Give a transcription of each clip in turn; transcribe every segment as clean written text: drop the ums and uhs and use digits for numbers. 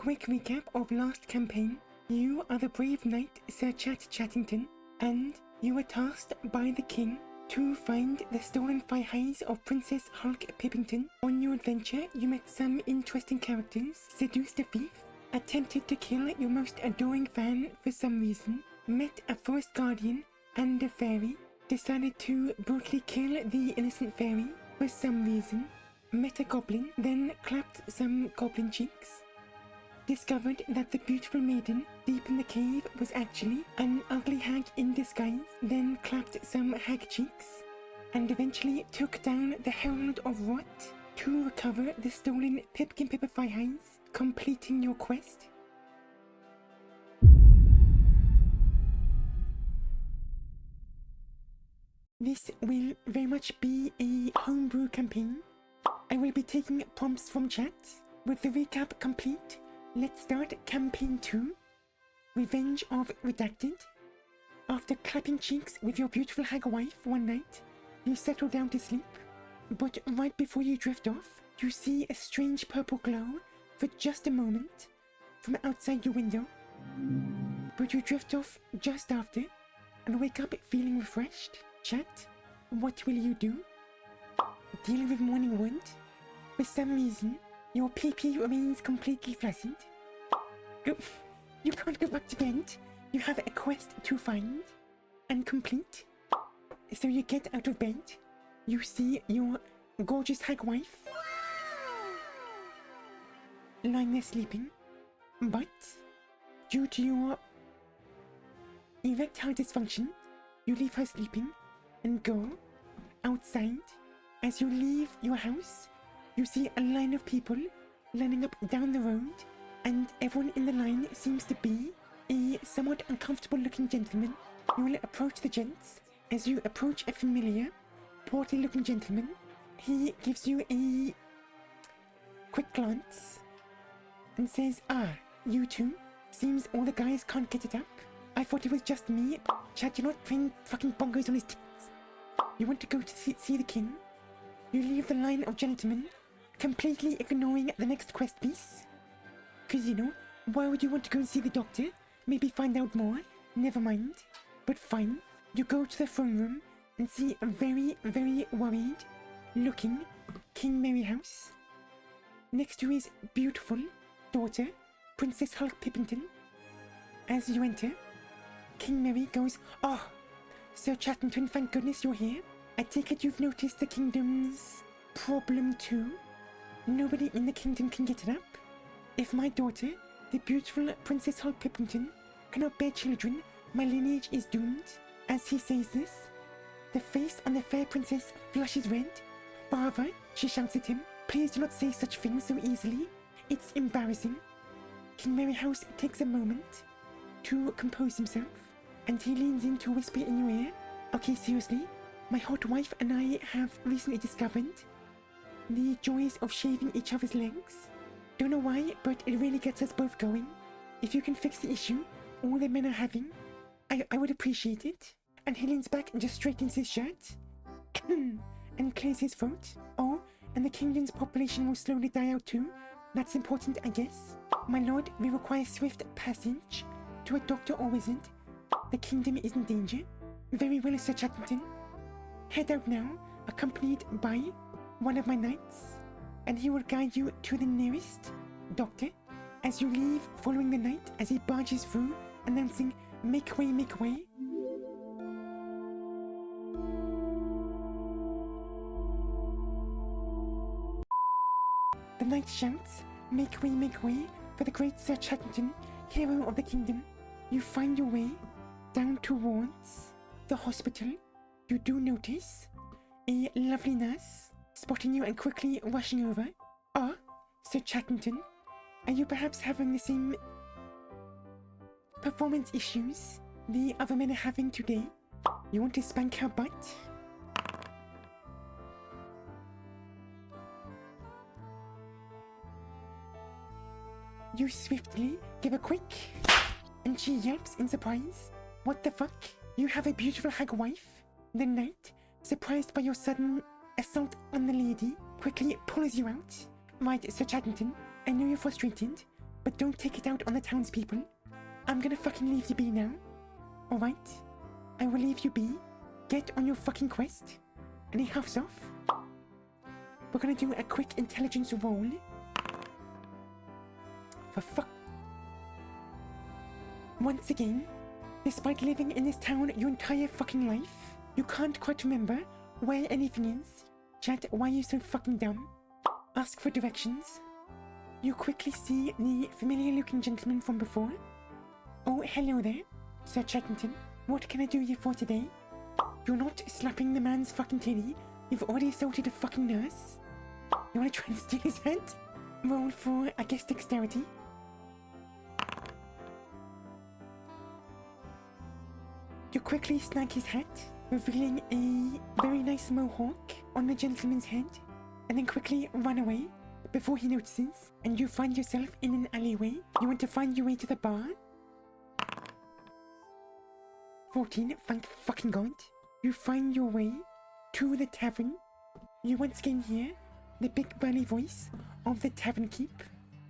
quick recap of last campaign. You are the brave knight Sir Chattington, and you were tasked by the king to find the stolen fire-eyes of Princess Hulk Pippington. On your adventure, you met some interesting characters, seduced a thief, attempted to kill your most adoring fan for some reason, met a forest guardian and a fairy, decided to brutally kill the innocent fairy for some reason, met a goblin, then clapped some goblin cheeks, discovered that the beautiful maiden deep in the cave was actually an ugly hag in disguise, then clapped some hag cheeks, and eventually took down the Herald of Rot to recover the stolen Pipkin Pipper fire-eyes, completing your quest. This will very much be a homebrew campaign. I will be taking prompts from chat. With the recap complete, let's start Campaign 2, Revenge of Redacted. After clapping cheeks with your beautiful hag wife one night, you settle down to sleep. But right before you drift off, you see a strange purple glow for just a moment from outside your window. But you drift off just after and wake up feeling refreshed. Chat, what will you do? Dealing with morning wood? For some reason, your PP remains completely flaccid. You can't go back to bed. You have a quest to find and complete. So you get out of bed. You see your gorgeous hag wife lying there sleeping. But due to your erectile dysfunction, you leave her sleeping and go outside. As you leave your house, you see a line of people lining up down the road, and everyone in the line seems to be a somewhat uncomfortable looking gentleman. You will approach the gents. As you approach a familiar, portly looking gentleman, he gives you a quick glance and says, "Ah, you two? Seems all the guys can't get it up. I thought it was just me. Chad, you're not playing fucking bongos on his tits. You want to go to see the king?" You leave the line of gentlemen, completely ignoring the next quest piece. Cause you know, why would you want to go and see the doctor? Maybe find out more? Never mind. But fine. You go to the throne room and see a very, very worried looking King Merryhouse next to his beautiful daughter, Princess Hulk Pippington. As you enter, King Merry goes, "Oh, Sir Chattington, thank goodness you're here. I take it you've noticed the kingdom's problem too. Nobody in the kingdom can get it up. If my daughter, the beautiful Princess Hulk Pippington, cannot bear children, my lineage is doomed." As he says this, the face on the fair princess flushes red. "Father," she shouts at him, "please do not say such things so easily. It's embarrassing." King Merryhouse takes a moment to compose himself, and he leans in to whisper in your ear, "Okay, seriously, my hot wife and I have recently discovered the joys of shaving each other's legs. Don't know why, but it really gets us both going. If you can fix the issue all the men are having, I would appreciate it." And he leans back and just straightens his shirt and clears his throat. "Oh, and the kingdom's population will slowly die out too. That's important, I guess. My lord, we require swift passage to a doctor or wizard. The kingdom is in danger." "Very well, Sir Chattington. Head out now, accompanied by one of my knights, and he will guide you to the nearest doctor." As you leave, following the knight as he barges through, announcing, "Make way, make way." The knight shouts, "Make way for the great Sir Chattington, hero of the kingdom." You find your way down towards the hospital. You do notice a lovely nurse spotting you and quickly rushing over. "Ah, Sir Chattington, are you perhaps having the same performance issues the other men are having today? You want to spank her butt?" You swiftly give a quick, and she yelps in surprise. "What the fuck? You have a beautiful hag wife?" The knight, surprised by your sudden assault on the lady, quickly pulls you out. "Right, Sir Chattington, I know you're frustrated, but don't take it out on the townspeople. I'm gonna fucking leave you be now. Alright? I will leave you be. Get on your fucking quest. And he huffs off. We're gonna do a quick intelligence roll. For fuck. Once again, despite living in this town your entire fucking life, you can't quite remember where anything is. Chat, why are you so fucking dumb? Ask for directions. You quickly see the familiar-looking gentleman from before. Oh, hello there, Sir Chattington. What can I do you for today? You're not slapping the man's fucking titty. You've already assaulted a fucking nurse. You wanna try and steal his head? Roll for, I guess, dexterity. You quickly snag his hat, revealing a very nice mohawk on the gentleman's head, and then quickly run away before he notices, and you find yourself in an alleyway. You want to find your way to the bar. 14, thank fucking God. You find your way to the tavern. You once again hear the big burly voice of the tavern keep.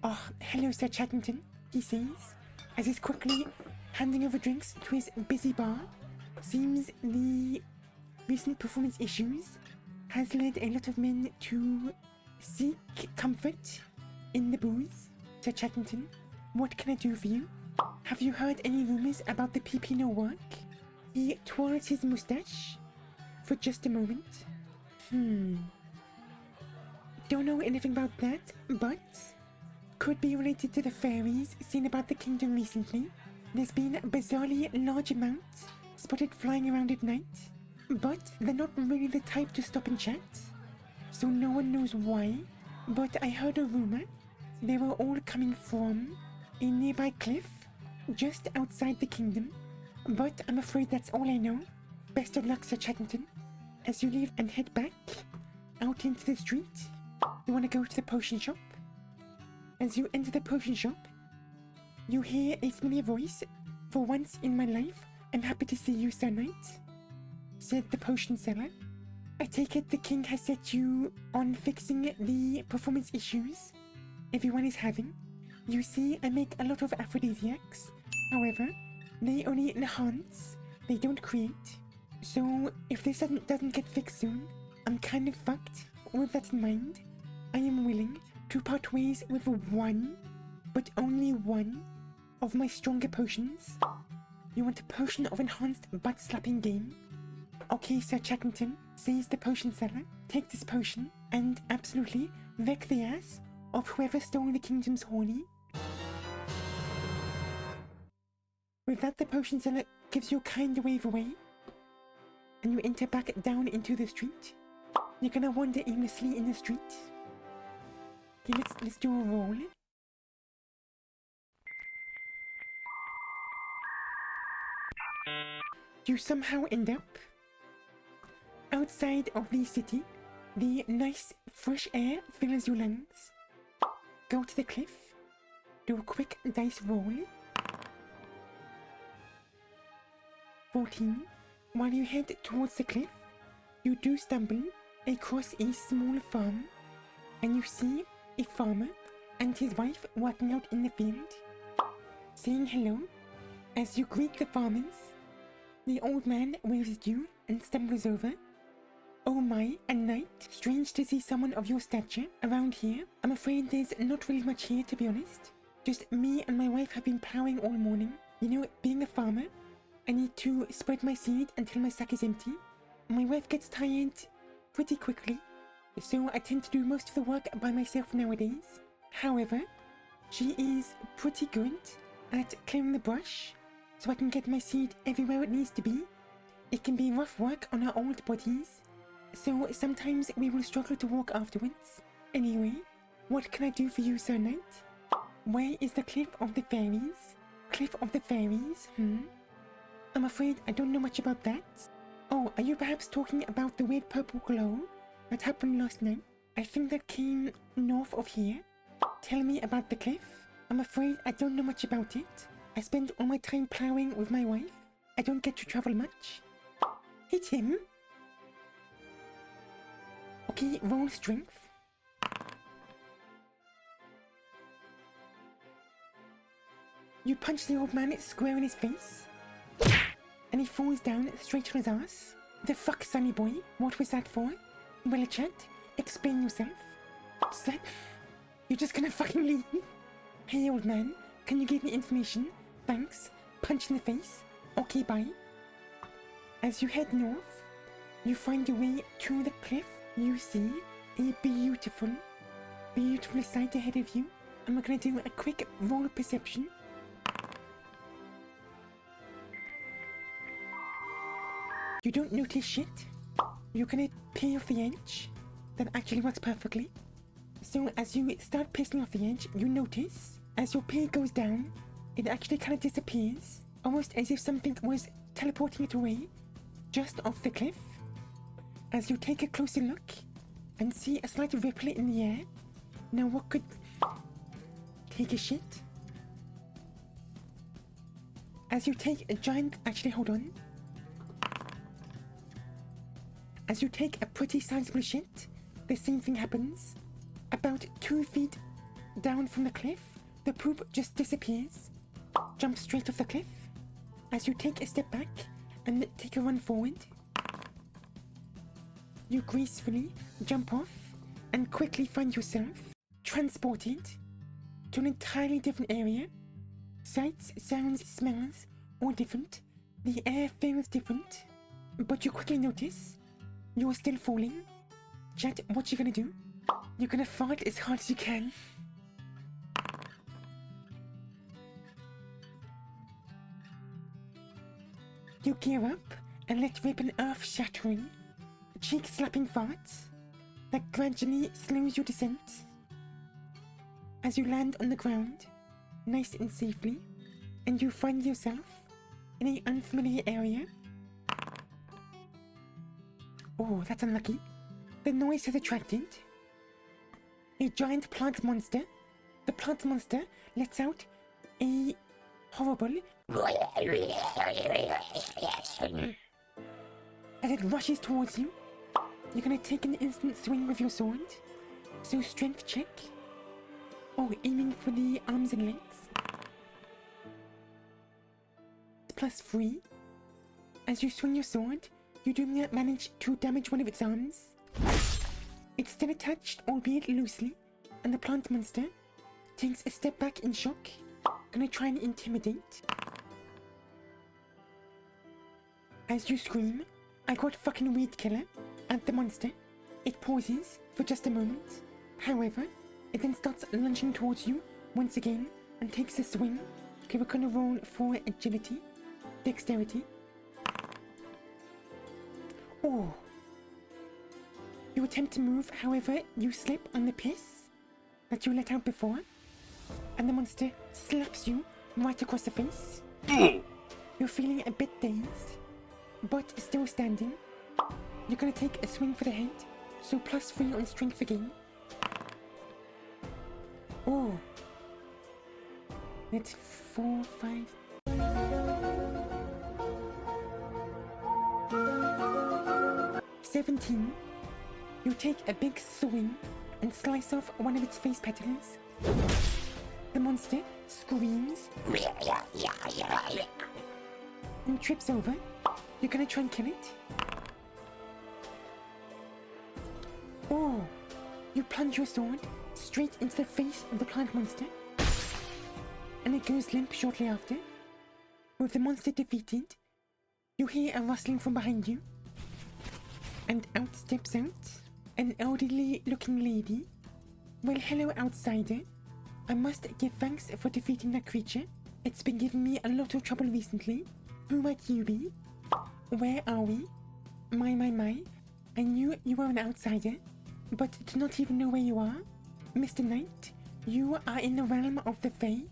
Oh, hello, Sir Chattington, he says, as he's quickly handing over drinks to his busy bar. Seems the recent performance issues has led a lot of men to seek comfort in the booze. Sir Chattington, what can I do for you? Have you heard any rumors about the PP no work? He twirls his mustache for just a moment. Don't know anything about that, but could be related to the fairies seen about the kingdom recently. There's been a bizarrely large amount spotted flying around at night, but they're not really the type to stop and chat, so no one knows why. But I heard a rumor they were all coming from a nearby cliff just outside the kingdom, but I'm afraid that's all I know. Best of luck, Sir Chattington, as you leave and head back out into the street. You want to go to the potion shop? As you enter the potion shop, you hear a familiar voice. For once in my life, I'm happy to see you, Sir Knight, said the potion seller. I take it the king has set you on fixing the performance issues everyone is having. You see, I make a lot of aphrodisiacs. However, they only enhance, they don't create. So if this doesn't get fixed soon, I'm kind of fucked. With that in mind, I am willing to part ways with one, but only one, of my stronger potions. You want a potion of enhanced butt-slapping game? Okay, Sir Chattington, says the potion seller. Take this potion and absolutely wreck the ass of whoever stole the kingdom's horny. With that, the potion seller gives you a kind wave away, and you enter back down into the street. You're gonna wander aimlessly in the street. Okay, let's do a roll. You somehow end up outside of the city. The nice fresh air fills your lungs. Go to the cliff. Do a quick dice roll. 14. While you head towards the cliff, you do stumble across a small farm, and you see a farmer and his wife working out in the field. Saying hello, as you greet the farmers, the old man waves at you and stumbles over. Oh my, a knight. Strange to see someone of your stature around here. I'm afraid there's not really much here, to be honest. Just me and my wife have been ploughing all morning. You know, being a farmer, I need to spread my seed until my sack is empty. My wife gets tired pretty quickly, so I tend to do most of the work by myself nowadays. However, she is pretty good at clearing the brush, so I can get my seed everywhere it needs to be. It can be rough work on our old bodies, so sometimes we will struggle to walk afterwards. Anyway, what can I do for you, Sir Knight? Where is the Cliff of the Fairies? Cliff of the Fairies, I'm afraid I don't know much about that. Oh, are you perhaps talking about the weird purple glow that happened last night? I think that came north of here. Tell me about the cliff. I'm afraid I don't know much about it. I spend all my time ploughing with my wife. I don't get to travel much. Hit him. Okay, roll strength. You punch the old man square in his face, and he falls down straight on his ass. The fuck, sonny boy? What was that for? Well, chat, explain yourself. Slut, you're just gonna fucking leave? Hey, old man, can you give me information? Thanks. Punch in the face. Okay, bye. As you head north, you find your way to the cliff. You see a beautiful sight ahead of you. And we're gonna do a quick roll perception. You don't notice shit. You're gonna pee off the edge. That actually works perfectly. So as you start pissing off the edge, you notice as your pee goes down, it actually kind of disappears, almost as if something was teleporting it away, just off the cliff. As you take a closer look and see a slight ripple in the air. Now what could... Take a shit. As you take a giant... Actually, hold on. As you take a pretty sizable shit, the same thing happens. About 2 feet down from the cliff, the poop just disappears. Jump straight off the cliff. As you take a step back and take a run forward, you gracefully jump off and quickly find yourself transported to an entirely different area. Sights, sounds, smells, all different. The air feels different. But you quickly notice you're still falling. Chat, what you gonna do? You're gonna fart as hard as you can. You gear up and let rip an earth-shattering, cheek-slapping fart that gradually slows your descent. As you land on the ground, nice and safely, and you find yourself in an unfamiliar area. Oh, that's unlucky. The noise has attracted a giant plant monster. The plant monster lets out a horrible as it rushes towards you. You're gonna take an instant swing with your sword. So strength check. Oh, aiming for the arms and legs. +3. As you swing your sword, you do not manage to damage one of its arms. It's still attached, albeit loosely, and the plant monster takes a step back in shock. Gonna try and intimidate. As you scream, "I got fucking weed killer," at the monster, it pauses for just a moment. However, it then starts lunging towards you once again and takes a swing. Okay, we're gonna roll for agility, dexterity. Oh. You attempt to move, however, you slip on the piss that you let out before, and the monster slaps you right across the face. You're feeling a bit dazed, but still standing. You're gonna take a swing for the head, so +3 on strength again. Oh. That's 4, 5. "17. You take a big swing and slice off one of its face petals. The monster screams and trips over. You're gonna try and kill it. Oh, you plunge your sword straight into the face of the plant monster, and it goes limp shortly after. With the monster defeated, you hear a rustling from behind you, and out steps an elderly-looking lady. "Well, hello, outsider. I must give thanks for defeating that creature. It's been giving me a lot of trouble recently. Who might you be? Where are we? My. I knew you were an outsider, but to not even know where you are? Mr. Knight, you are in the realm of the Fae,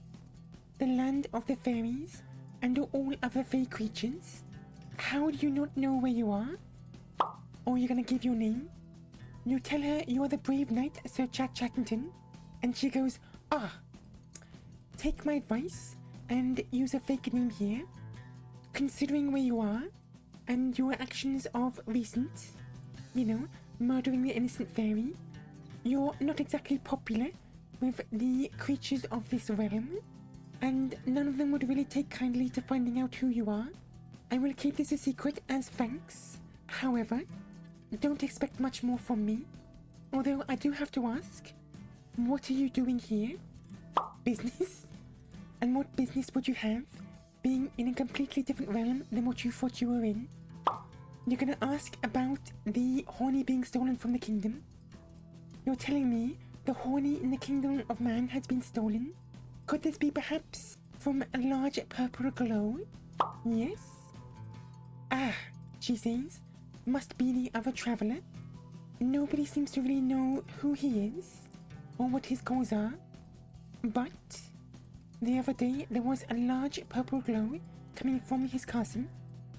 the land of the fairies, and all other Fae creatures. How do you not know where you are? Or you're gonna give your name? You tell her you are the brave knight Sir Chattington, and she goes, 'Take my advice and use a fake name here. Considering where you are and your actions of recent, murdering the innocent fairy, you're not exactly popular with the creatures of this realm. and none of them would really take kindly to finding out who you are. I will keep this a secret as thanks. However, don't expect much more from me. Although I do have to ask, what are you doing here? Business? And what business would you have, being in a completely different realm than what you thought you were in? You're gonna ask about the horny being stolen from the kingdom? You're telling me the horny in the kingdom of man has been stolen? Could this be perhaps from a large purple glow? Yes? Ah, she says, must be the other traveller. Nobody seems to really know who he is, or what his goals are. But the other day there was a large purple glow coming from his castle.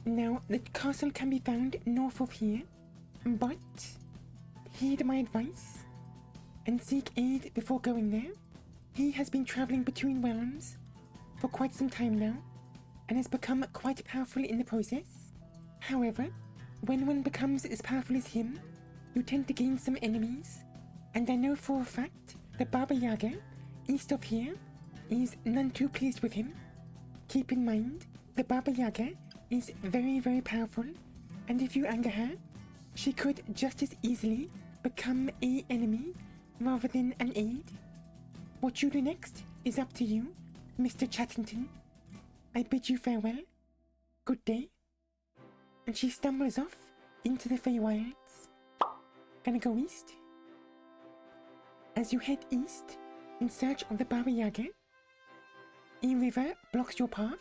Now, the castle can be found north of here, but heed my advice and seek aid before going there. He has been travelling between realms for quite some time now, and has become quite powerful in the process. However, when one becomes as powerful as him, you tend to gain some enemies, and I know for a fact that Baba Yaga, east of here, is none too pleased with him. Keep in mind, the Baba Yaga is very, very powerful, and if you anger her, she could just as easily become an enemy rather than an aid. What you do next is up to you, Mr. Chattington. I bid you farewell. Good day. And she stumbles off into the Feywilds. Gonna go east. As you head east in search of the Baba Yaga, a river blocks your path.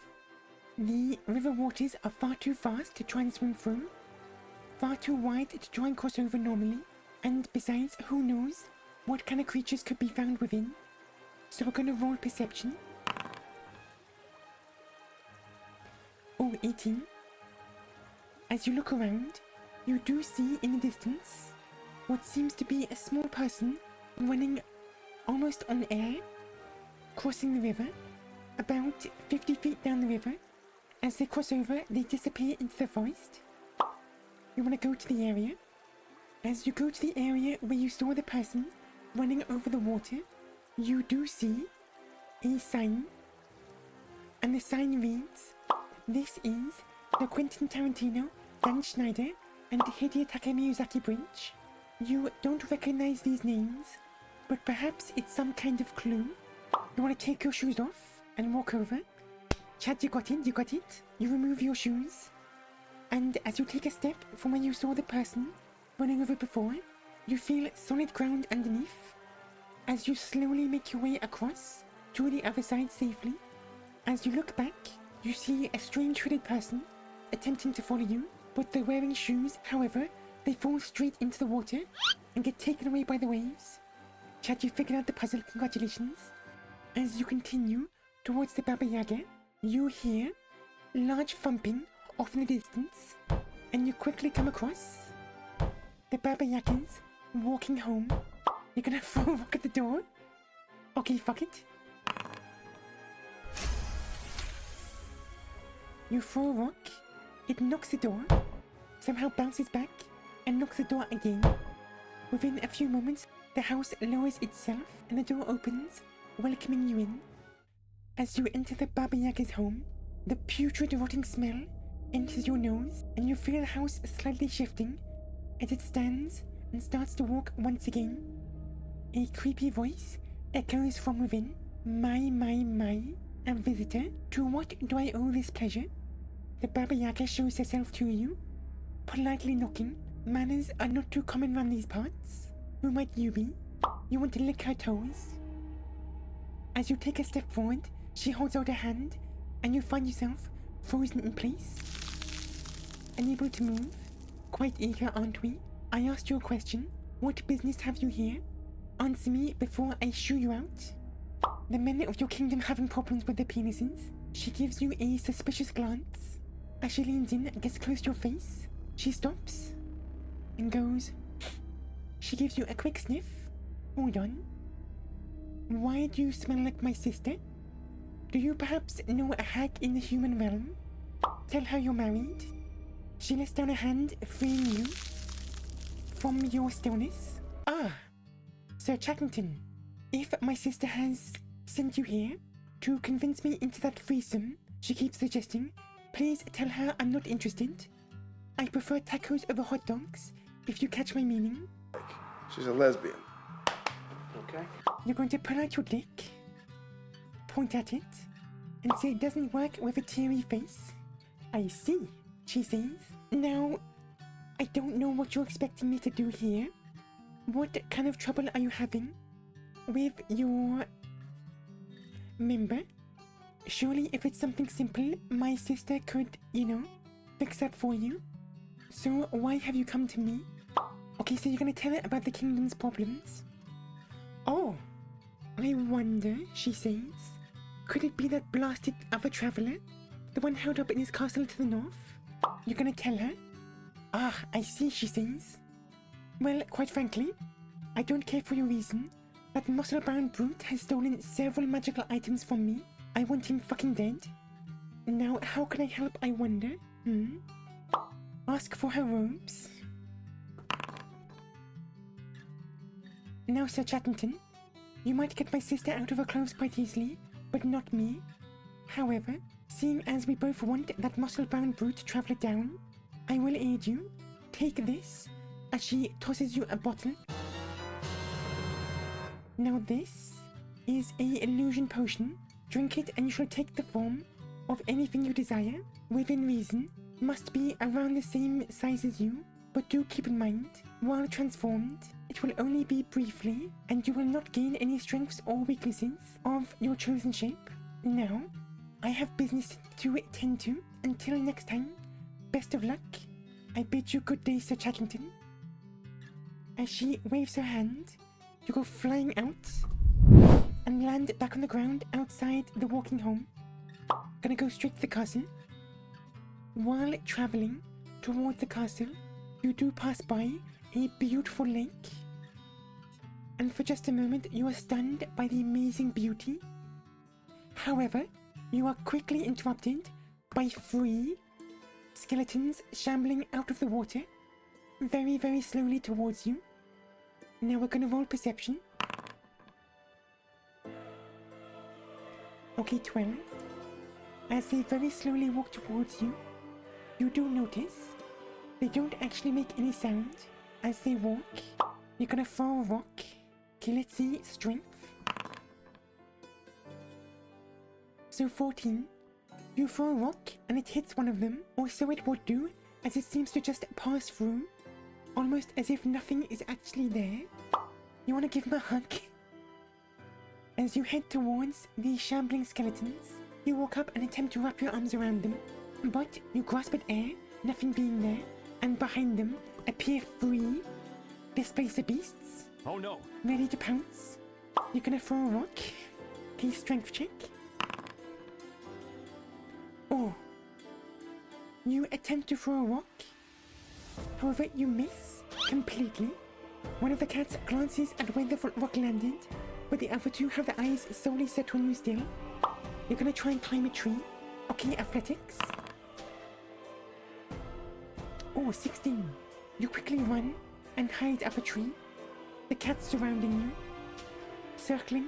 The river waters are far too fast to try and swim through, far too wide to try and cross over normally, and besides, who knows what kind of creatures could be found within. So we're gonna roll perception. Oh, 18. As you look around, you do see in the distance what seems to be a small person running almost on air, crossing the river, about 50 feet down the river. As they cross over, they disappear into the forest. You want to go to the area. As you go to the area where you saw the person running over the water, you do see a sign. And the sign reads, "This is the Quentin Tarantino, Dan Schneider, and Hidetaka Miyazaki Bridge." You don't recognize these names, but perhaps it's some kind of clue. You want to take your shoes off and walk over. Chad, you got it, you got it. You remove your shoes. And as you take a step from where you saw the person running over before, you feel solid ground underneath. As you slowly make your way across to the other side safely, as you look back, you see a strange hooded person attempting to follow you, but they're wearing shoes. However, they fall straight into the water and get taken away by the waves. Chad, you figured out the puzzle, congratulations. As you continue towards the Baba Yaga, you hear large thumping off in the distance, and you quickly come across the Baba Yagas walking home. You're gonna throw a rock at the door? Okay, fuck it. You throw a rock, it knocks the door, somehow bounces back, and knocks the door again. Within a few moments, the house lowers itself and the door opens, welcoming you in. As you enter the Baba Yaga's home, the putrid rotting smell enters your nose, and you feel the house slightly shifting as it stands and starts to walk once again. A creepy voice echoes from within. My, a visitor? To what do I owe this pleasure? The Baba Yaga shows herself to you, politely knocking. Manners are not too common around these parts. Who might you be? You want to lick her toes? As you take a step forward, she holds out her hand, and you find yourself frozen in place, unable to move. Quite eager, aren't we? I asked you a question. What business have you here? Answer me before I shoo you out. The men of your kingdom having problems with their penises? She gives you a suspicious glance. As she leans in and gets close to your face, she stops and goes. She gives you a quick sniff. Hold on. Why do you smell like my sister? Do you perhaps know a hag in the human realm? Tell her you're married. She lets down a hand, freeing you from your stillness. Ah, Sir Chattington, if my sister has sent you here, To convince me into that threesome, she keeps suggesting, please tell her I'm not interested. I prefer tacos over hot dogs, if you catch my meaning. She's a lesbian. Okay. You're going to pull out your dick, point at it, and say it doesn't work with a teary face. I see, she says. Now, I don't know what you're expecting me to do here. What kind of trouble are you having with your member? Surely if it's something simple, my sister could, fix that for you. So why have you come to me? Okay, so you're gonna tell her about the kingdom's problems? Oh, I wonder, she says. Could it be that blasted other traveler? The one held up in his castle to the north? You're gonna tell her? Ah, I see, she says. Well, quite frankly, I don't care for your reason. That muscle-bound brute has stolen several magical items from me. I want him fucking dead. Now, how can I help, I wonder? Ask for her robes. Now, Sir Chatterton, you might get my sister out of her clothes quite easily, but not me. However, seeing as we both want that muscle-bound brute traveller down, I will aid you. Take this, as she tosses you a bottle. Now this is a illusion potion. Drink it and you shall take the form of anything you desire, within reason. Must be around the same size as you, but do keep in mind, while transformed, it will only be briefly, and you will not gain any strengths or weaknesses of your chosen shape. Now, I have business to attend to. Until next time, best of luck. I bid you good day, Sir Chatterton. As she waves her hand, you go flying out and land back on the ground outside the walking home. Gonna go straight to the castle. While traveling towards the castle, you do pass by a beautiful lake. And for just a moment, you are stunned by the amazing beauty. However, you are quickly interrupted by 3 skeletons shambling out of the water, very, very slowly towards you. Now we're gonna roll perception. Okay, 12. As they very slowly walk towards you, you do notice they don't actually make any sound as they walk. You're gonna throw a rock. Okay, let's see, strength. So 14. You throw a rock and it hits one of them, or so it would do, as it seems to just pass through, almost as if nothing is actually there. You want to give him a hug? As you head towards the shambling skeletons, you walk up and attempt to wrap your arms around them, but you grasp at air, nothing being there, and behind them appear 3 displacer beasts. Oh no! Ready to pounce. You're gonna throw a rock. Okay, strength check. Oh. You attempt to throw a rock. However, you miss completely. One of the cats glances at where the rock landed, but the other 2 have their eyes solely set on you still. You're gonna try and climb a tree. Okay, athletics. Oh, 16. You quickly run and hide up a tree. The cats surrounding you, circling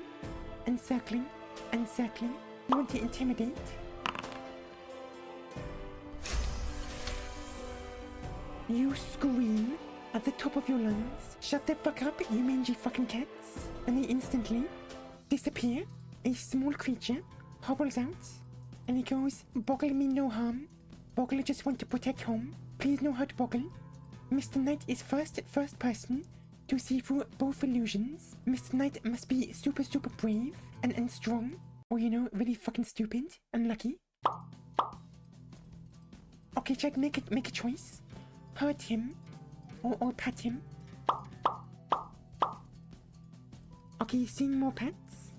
and circling and circling. You want to intimidate. You scream at the top of your lungs. Shut the fuck up, you mangy fucking cats. And they instantly disappear. A small creature hobbles out and he goes, Boggle me no harm. Boggle just want to protect home. Please no hurt Boggle. Mr. Knight is first person to see through both illusions. Mr. Knight must be super brave and strong. Or really fucking stupid and lucky. Okay, Chad, make a choice. Hurt him or pat him. Okay, seeing more pats.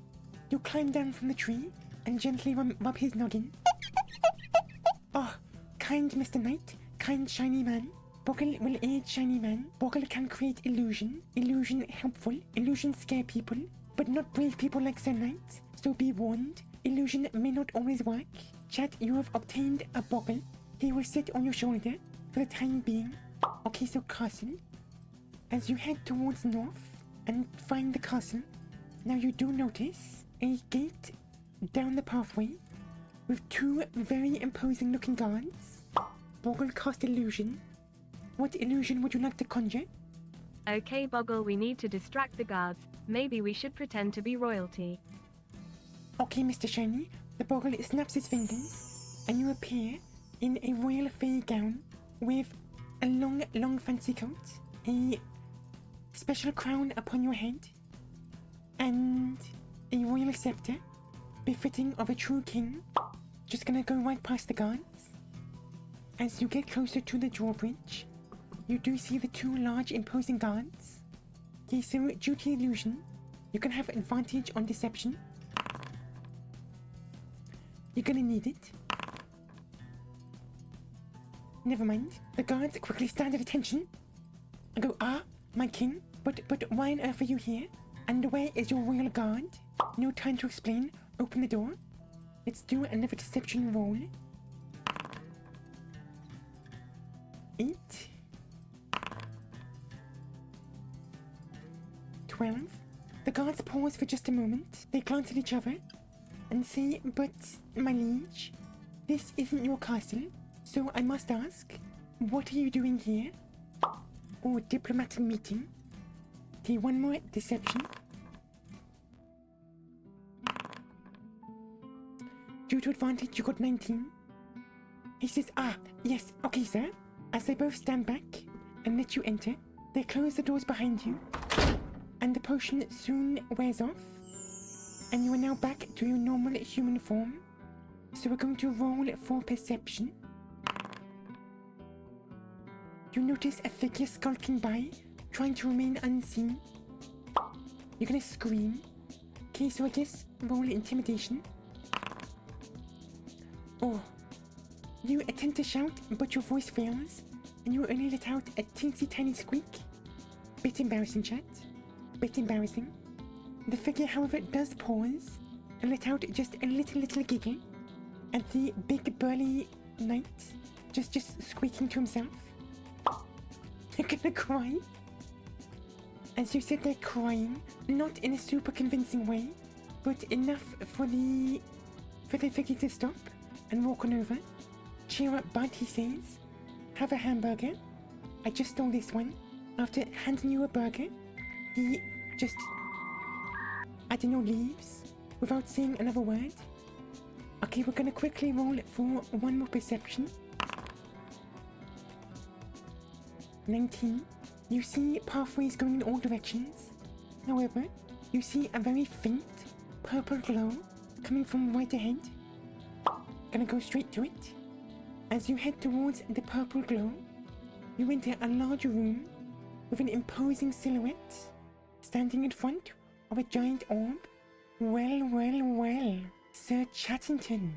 You climb down from the tree and gently rub his noggin. Oh, kind Mr. Knight, kind shiny man. Boggle will aid shiny man. Boggle can create illusion. Illusion helpful. Illusion scare people, but not brave people like Sir Knight. So be warned, illusion may not always work. Chat, you have obtained a Boggle. He will sit on your shoulder for the time being. Okay, so castle. As you head towards north and find the castle, now you do notice a gate down the pathway with two very imposing looking guards. Boggle cast illusion. What illusion would you like to conjure? Okay, Boggle, we need to distract the guards. Maybe we should pretend to be royalty. Okay, Mr. Shiny. The Boggle snaps his fingers, and you appear in a royal fey gown with a long fancy coat, a special crown upon your head, and a royal scepter befitting of a true king. Just gonna go right past the guards. As you get closer to the drawbridge, you do see the two large imposing guards. Okay, so due to illusion, you can have advantage on deception. You're gonna need it. Never mind. The guards quickly stand at attention and go, "Ah, my king, but why on earth are you here? And where is your royal guard?" No time to explain. Open the door. Let's do another deception roll. 8. 12. The guards pause for just a moment. They glance at each other and say, "But, my liege, this isn't your castle, so I must ask, what are you doing here?" Oh, diplomatic meeting. Okay, one more deception. Due to advantage, you got 19. He says, "Ah, yes, okay, sir." As they both stand back and let you enter, they close the doors behind you, and the potion soon wears off, and you are now back to your normal human form. So we're going to roll for perception. You notice a figure skulking by, trying to remain unseen. You're gonna scream. Okay, so I guess roll intimidation. Oh. You attempt to shout, but your voice fails, and you only let out a teensy tiny squeak. Bit embarrassing, chat. Bit embarrassing. The figure, however, does pause and let out just a little giggle at the big burly knight just squeaking to himself. You're gonna cry? As you sit there crying, not in a super convincing way, but enough for the figure to stop and walk on over. "Cheer up, bud," he says. "Have a hamburger. I just stole this one." After handing you a burger, he just, I don't know, leaves without saying another word. Okay, we're gonna quickly roll for one more perception. 19. You see pathways going in all directions. However, you see a very faint purple glow coming from right ahead. Gonna go straight to it. As you head towards the purple glow, you enter a large room with an imposing silhouette standing in front of a giant orb. Well, Sir Chattington.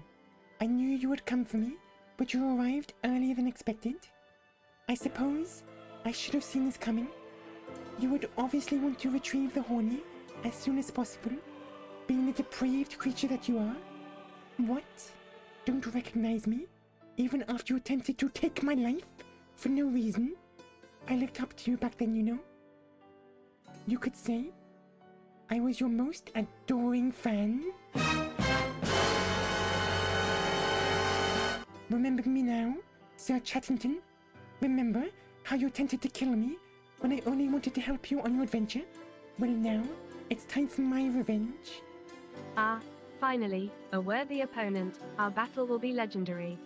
I knew you would come for me, but you arrived earlier than expected. I suppose I should have seen this coming. You would obviously want to retrieve the Horny as soon as possible, being the depraved creature that you are. What? Don't recognize me? Even after you attempted to take my life for no reason? I looked up to you back then, you know. You could say I was your most adoring fan. Remember me now, Sir Chattington? Remember how you attempted to kill me when I only wanted to help you on your adventure? Well, now it's time for my revenge. Ah, finally, a worthy opponent. Our battle will be legendary.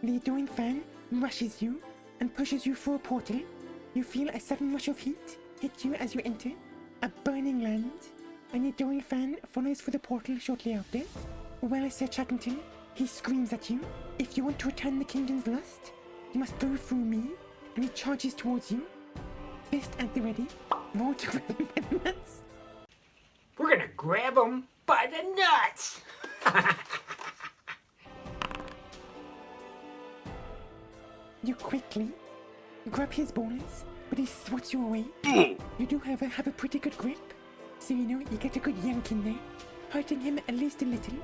The adoring fan rushes you and pushes you through a portal. You feel a sudden rush of heat hit you as you enter a burning land, and the adoring fan follows through the portal shortly after. Well, Sir Chattington, he screams at you. If you want to return the kingdom's lust, you must go through me, and he charges towards you. Fist at the ready. Roll to grab him by the nuts. We're gonna grab him by the nuts! You quickly grab his balls, but he swats you away. You do, however, have a pretty good grip, so you know you get a good yank in there, hurting him at least a little.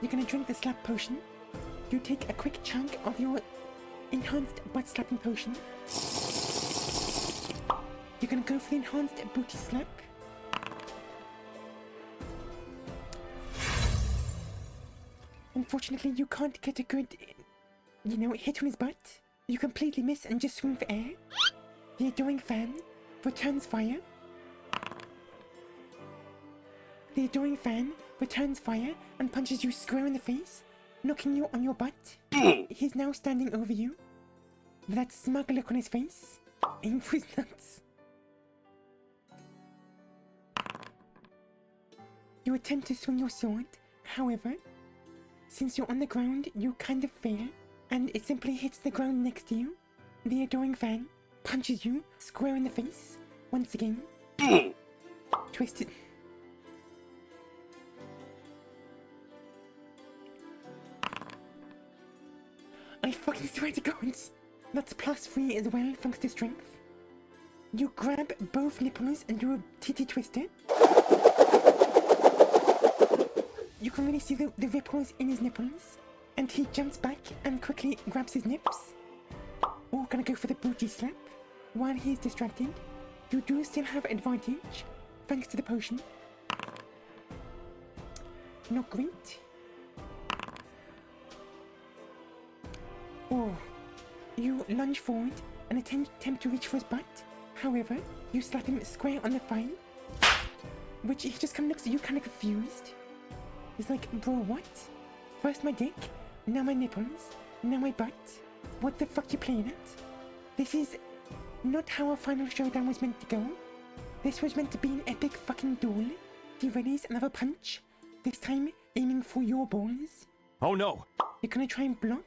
You're gonna drink the slap potion. You take a quick chunk of your enhanced butt slapping potion. You're gonna go for the enhanced booty slap. Unfortunately, you can't get a good, hit on his butt. You completely miss and just swing for air. The adoring fan returns fire. The adoring fan returns fire and punches you square in the face, knocking you on your butt. He's now standing over you, with that smug look on his face. Aim for his nuts. You attempt to swing your sword, however, since you're on the ground, you kind of fail, and it simply hits the ground next to you. The adoring fan punches you square in the face, once again. Twisted. I fucking swear to God, that's +3 as well, thanks to strength. You grab both nipples and do a titty twister. You can really see the ripples in his nipples, and he jumps back and quickly grabs his nips. Oh, gonna go for the booty slap. While he's distracted, you do still have advantage, thanks to the potion. Not great. Oh, you lunge forward and attempt to reach for his butt. However, you slap him square on the thigh, which he just kind of looks at you kind of confused. He's like, bro, what? First my dick, now my nipples, now my butt. What the fuck you playing at? This is not how our final showdown was meant to go. This was meant to be an epic fucking duel. He readies another punch, this time aiming for your balls. Oh no! You're gonna try and block.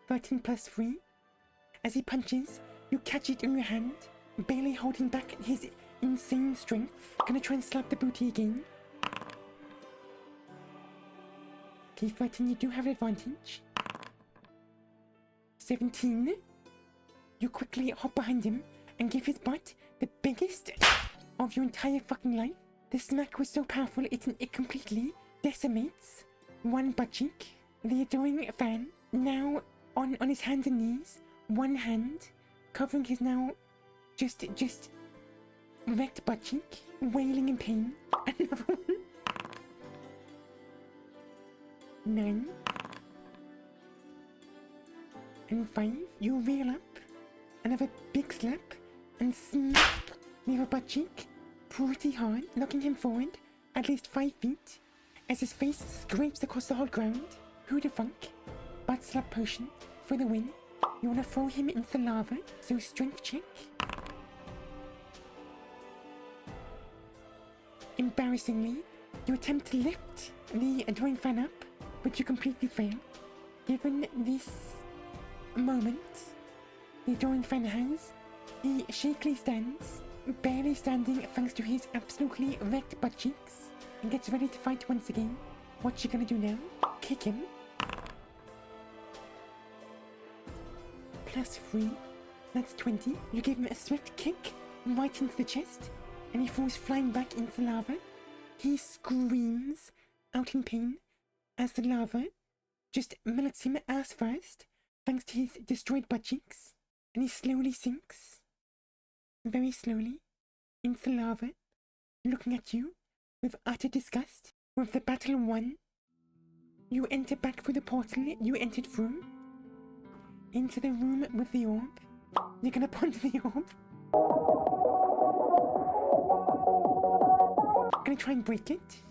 13 +3. As he punches, you catch it in your hand, barely holding back his insane strength. Gonna try and slap the booty again. Okay, 13, you do have an advantage. 17. You quickly hop behind him and give his butt the biggest of your entire fucking life. The smack was so powerful it completely decimates one butt cheek. The adoring fan now on his hands and knees, one hand covering his now just wrecked butt cheek, wailing in pain. Another one. 9. And 5. You reel up, another big slap, and smack near a butt cheek pretty hard, knocking him forward at least 5 feet as his face scrapes across the whole ground. Who the funk? Butt slap potion for the win. You wanna throw him into the lava, so strength check. Embarrassingly, you attempt to lift the adoring fan up, but you completely fail. Given this moment the adoring fan has, he shakily stands, barely standing thanks to his absolutely wrecked butt cheeks, and gets ready to fight once again. What you gonna do now? Kick him. +3, that's 20. You give him a swift kick right into the chest, and he falls flying back into the lava. He screams out in pain as the lava just melts him ass first, thanks to his destroyed butt cheeks, and he slowly sinks, very slowly, into the lava, looking at you with utter disgust. With the battle won, you enter back through the portal you entered through, into the room with the orb. You're gonna ponder the orb. Gonna try and break it.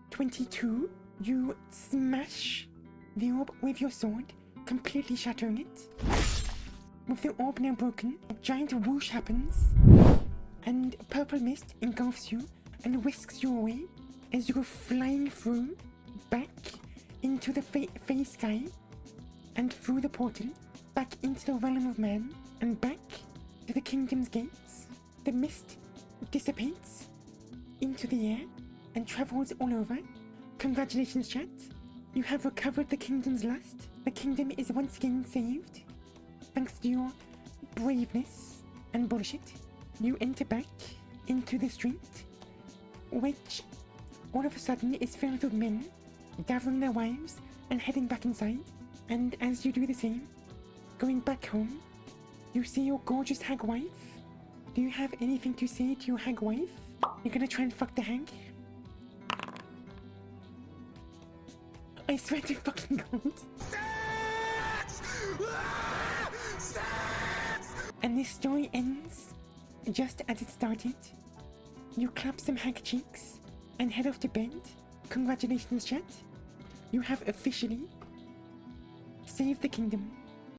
22. You smash the orb with your sword, completely shattering it. With the orb now broken, a giant whoosh happens, and purple mist engulfs you and whisks you away as you go flying through, back into the phase sky, and through the portal, back into the realm of man, and back to the kingdom's gates. The mist dissipates into the air and travels all over. Congratulations, chat. You have recovered the kingdom's lust. The kingdom is once again saved. Thanks to your braveness and bullshit. You enter back into the street, which all of a sudden is filled with men gathering their wives and heading back inside. And as you do the same, going back home, you see your gorgeous hag wife. Do you have anything to say to your hag wife? You're gonna try and fuck the hag? I swear to fucking God. And this story ends just as it started. You clap some hag cheeks and head off to bed. Congratulations, chat. You have officially saved the kingdom.